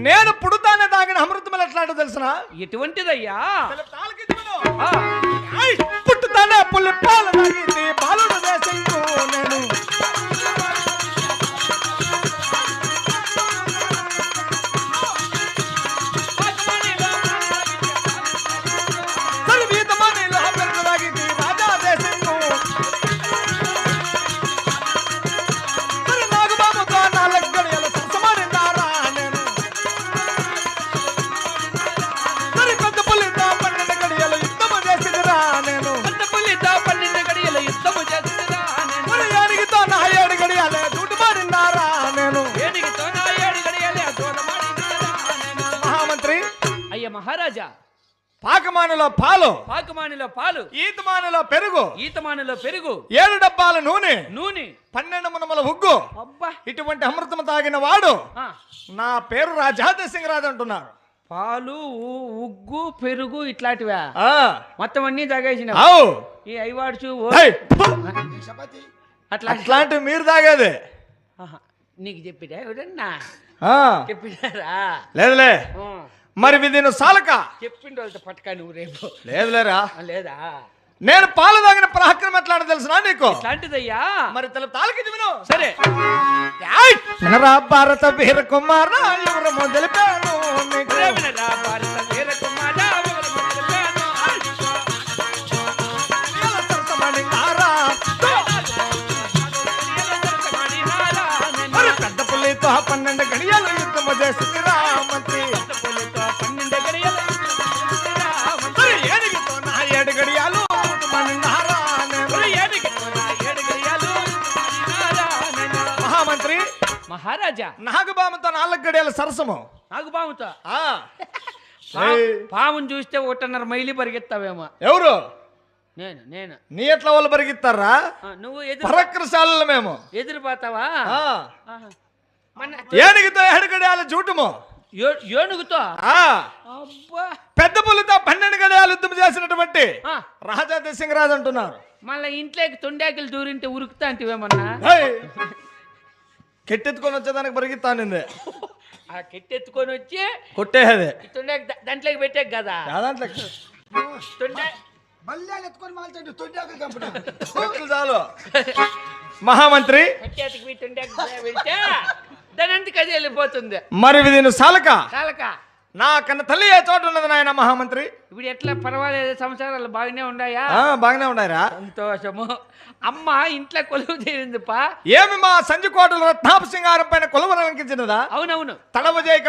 నేను పుడతానే తాగిన అమృతం ఎట్లాంటో తెలుసునా? ఎటువంటిదయ్యా? పుట్టుతానే పుల్లి పాలు తాగింది బాలుడు దేశంకు నేను మహారాజా. పాకమానులో పాలు, పాకమానులో పాలు, ఈతమానులో పెరుగు, ఈతమానులో పెరుగు, 7 డబ్బాల నూనె, 12 మునమల ఉగ్గు. అబ్బా, ఇటువంటి అమృతం తాగిన వాడు నా పేరు రాజాదేశంగ రాజు అంటున్నారు. పాలు, ఉగ్గు, పెరుగు ఇట్లాంటివా? మొత్తం అన్ని తాగేసిన ఈ ఐవాడ్చు అట్లాంటివి మీరు తాగేది. నీకు చెప్పిరా ఎవరన్నా? చెప్పినారా? లేదులే. మరి విధిను సాలక చెప్పిండు వాళ్ళతో పట్టుకా నువ్వు రేపు. లేదులేరా. లేదా? నేను పాలు తాగిన పరాక్రమం ఎట్లాంటి తెలుసునా నీకు? ఎట్లాంటిదయ్యా? మరి తాలకి విను. సరే. వినరా భారత వీర కుమార ఎవరు మొదలుపాను భారత వీర కుమార పెద్ద పుల్లితో 12 గడియలు యుద్ధము చేసింది రామంత్రి. 12 గడియలు ఏడుగుతో నా 7 గడియాలు మహామంత్రి మహారాజా. నాగబాముతో 4 గడియాల సరసము. నాగబాముతో? పాముని చూస్తే 1.5 మైలు పరిగెత్తావేమో. ఎవరు? నేను. నీ ఎట్లా వాళ్ళు పరిగెత్తారా? నువ్వు పరక్రశాలలో మేము ఎదురుపోతావా? ఏనుగుతో 7 గడియాల జూటము. ఏనుగుతో? పెద్ద పులితో 12 గడియాలు యుద్ధం చేసినటువంటి రాజాదేశంగ రాజు అంటున్నారు. మళ్ళీ ఇంట్లోకి తొండాకులు దూరింటే ఉరుకుతా అంటేవేమన్నా? కెట్టెత్తుకొని వచ్చేదానికి పరిగెత్తానింది. ఆ కెట్టెత్తుకొని వచ్చి కొట్టేది తొండాకి దాంట్లోకి పెట్టే కదా. చాలు మహామంత్రి. దాని అంతకు అది వెళ్ళిపోతుంది. మరి దీని సాలక చాలక నా కన్నా తల్లి ఏ చోట ఉన్నది నాయన మహామంత్రి. ఇప్పుడు ఎట్లా పర్వాలేదు? సంసారాలు బాగానే ఉన్నాయా? బాగానే ఉన్నాయరా. సంతోషము. అమ్మ ఇంట్లో కొలువు చేరిందిపా. ఏమి మా సంజు కోటలు రత్నాప సింగారం పైన కొలువు అలంకించినదా? అవునవును. తడవ చేయక